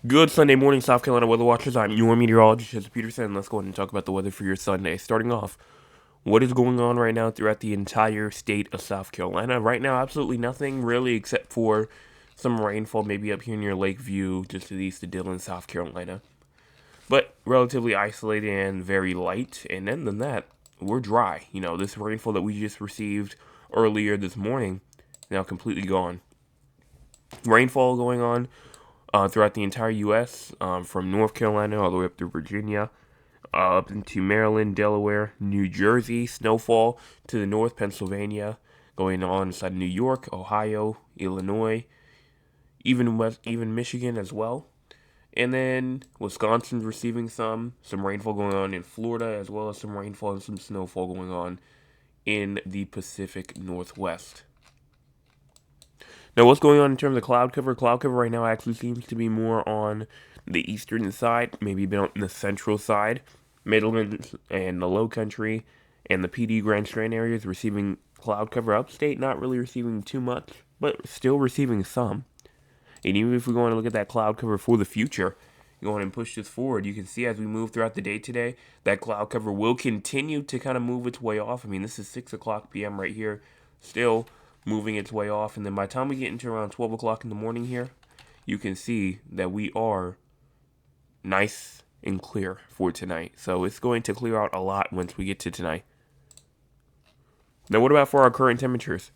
Good Sunday morning, South Carolina weather watchers. I'm your meteorologist, Jesse Peterson. Let's go ahead and talk about the weather for your Sunday. Starting off, what is going on right now throughout the entire state of South Carolina? Right now, absolutely nothing really except for some rainfall, maybe up here near Lakeview, just to the east of Dillon, South Carolina. But relatively isolated and very light. And then than that, we're dry. This rainfall that we just received earlier this morning, now completely gone. Rainfall going on throughout the entire U.S., from North Carolina all the way up through Virginia, up into Maryland, Delaware, New Jersey, snowfall to the north, Pennsylvania, going on inside New York, Ohio, Illinois, even Michigan as well. And then Wisconsin's receiving some rainfall going on in Florida, as well as some rainfall and some snowfall going on in the Pacific Northwest. Now, what's going on in terms of cloud cover? Cloud cover right now actually seems to be more on the eastern side, maybe a bit on the central side. Midland and the Low Country and the PD Grand Strand areas receiving cloud cover. Upstate not really receiving too much, but still receiving some. And even if we go on and look at that cloud cover for the future, go on and push this forward, you can see as we move throughout the day today, that cloud cover will continue to kind of move its way off. I mean, this is 6 o'clock p.m. right here, still moving its way off. And then by the time we get into around 12 o'clock in the morning here, you can see that we are nice and clear for tonight. So it's going to clear out a lot once we get to tonight. Now, what about for our current temperatures?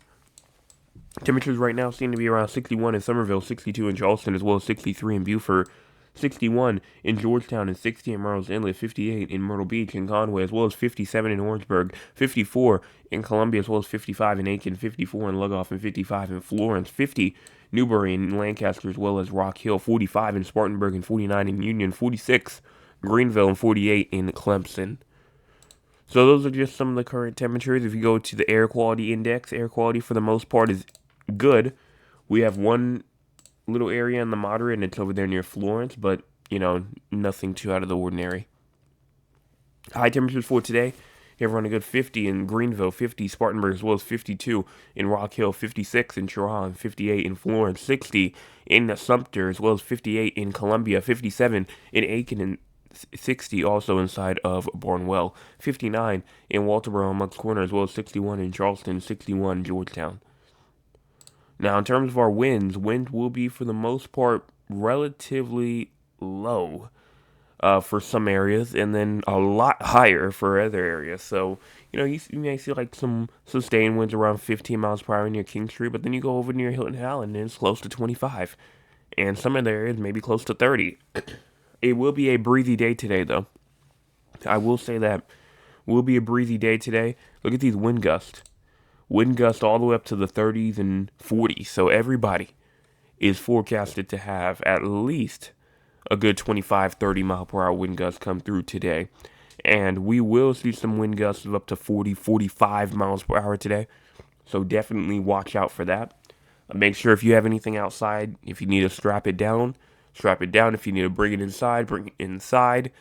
Temperatures right now seem to be around 61 in Somerville, 62 in Charleston, as well as 63 in Beaufort, 61 in Georgetown, and 60 in Murrells Inlet, 58 in Myrtle Beach and Conway, as well as 57 in Orangeburg, 54 in Columbia, as well as 55 in Aiken, 54 in Lugoff, and 55 in Florence, 50 Newbury and Lancaster, as well as Rock Hill, 45 in Spartanburg, and 49 in Union, 46 Greenville, and 48 in Clemson. So those are just some of the current temperatures. If you go to the air quality index, air quality for the most part is good. We have one little area in the moderate, and it's over there near Florence, but, nothing too out of the ordinary. High temperatures for today, you have around a good 50 in Greenville, 50 Spartanburg, as well as 52 in Rock Hill, 56 in Cheraw, 58 in Florence, 60 in Sumter, as well as 58 in Columbia, 57 in Aiken, and 60 also inside of Barnwell, 59 in Walterboro and Moncks Corner, as well as 61 in Charleston, 61 in Georgetown. Now, in terms of our winds, wind will be for the most part relatively low for some areas, and then a lot higher for other areas. So, you may see like some sustained winds around 15 miles per hour near King Street, but then you go over near Hilton Head and it's close to 25. And some other areas maybe close to 30. It will be a breezy day today, though. I will say that will be a breezy day today. Look at these wind gusts. Wind gusts all the way up to the 30s and 40s. So everybody is forecasted to have at least a good 25, 30 mile per hour wind gusts come through today. And we will see some wind gusts of up to 40, 45 miles per hour today. So definitely watch out for that. Make sure if you have anything outside, if you need to strap it down. If you need to bring it inside, bring it inside.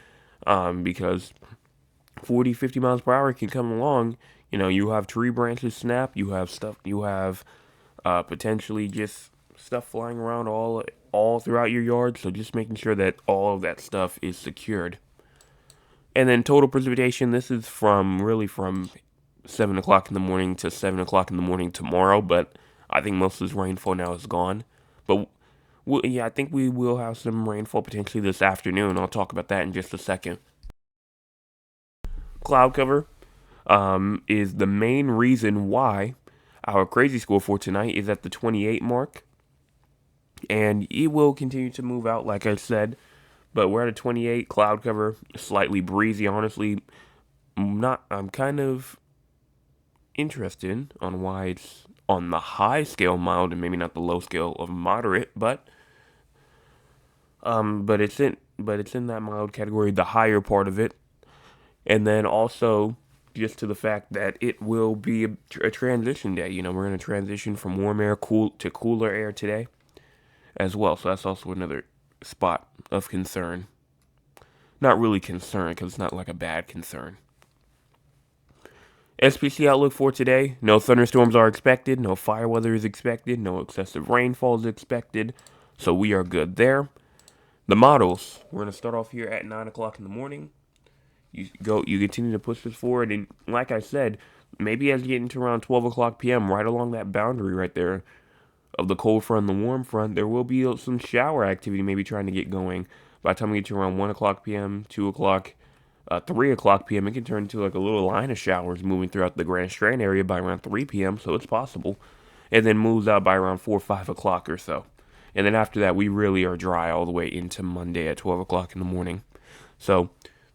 Because 40, 50 miles per hour can come along. You have tree branches snap. You have stuff. You have potentially just stuff flying around all throughout your yard. So just making sure that all of that stuff is secured. And then total precipitation. This is from 7 o'clock in the morning to 7 o'clock in the morning tomorrow. But I think most of this rainfall now is gone. But I think we will have some rainfall potentially this afternoon. I'll talk about that in just a second. Cloud cover is the main reason why our crazy score for tonight is at the 28 mark. And it will continue to move out, like I said. But we're at a 28 cloud cover, slightly breezy. Honestly, I'm kind of interested on why it's on the high scale mild and maybe not the low scale of moderate, but it's in that mild category, the higher part of it. And then also just to the fact that it will be a transition day. We're going to transition from warm air to cooler air today as well. So that's also another spot of concern. Not really concern, because it's not like a bad concern. SPC outlook for today: no thunderstorms are expected, no fire weather is expected, no excessive rainfall is expected, so we are good there. The models. We're going to start off here at 9 o'clock in the morning. You continue to push this forward, and like I said, maybe as you get into around 12 o'clock p.m., right along that boundary right there of the cold front and the warm front, there will be some shower activity maybe trying to get going. By the time we get to around 1 o'clock p.m., 2 o'clock, 3 o'clock p.m., it can turn into like a little line of showers moving throughout the Grand Strand area by around 3 p.m., so it's possible. And then moves out by around 4 or 5 o'clock or so. And then after that, we really are dry all the way into Monday at 12 o'clock in the morning. So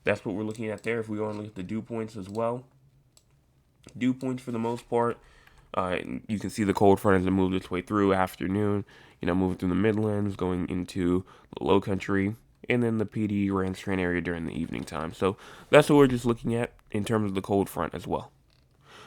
that's what we're looking at there. If we go and look at the dew points as well, dew points for the most part, you can see the cold front as it moves its way through afternoon, moving through the Midlands, going into the Low Country, and then the Petey Grand Strand area during the evening time. So that's what we're just looking at in terms of the cold front as well.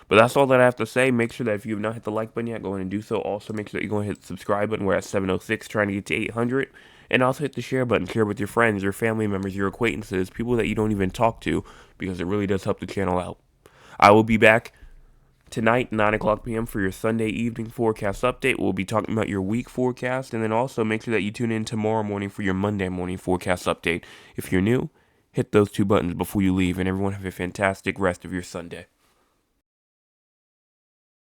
But that's all that I have to say. Make sure that if you have not hit the like button yet, go ahead and do so. Also, make sure that you go ahead and hit the subscribe button. We're at 706, trying to get to 800. And also hit the share button. Share with your friends, your family members, your acquaintances, people that you don't even talk to, because it really does help the channel out. I will be back tonight, 9 o'clock p.m. for your Sunday evening forecast update. We'll be talking about your week forecast. And then also make sure that you tune in tomorrow morning for your Monday morning forecast update. If you're new, hit those two buttons before you leave. And everyone have a fantastic rest of your Sunday.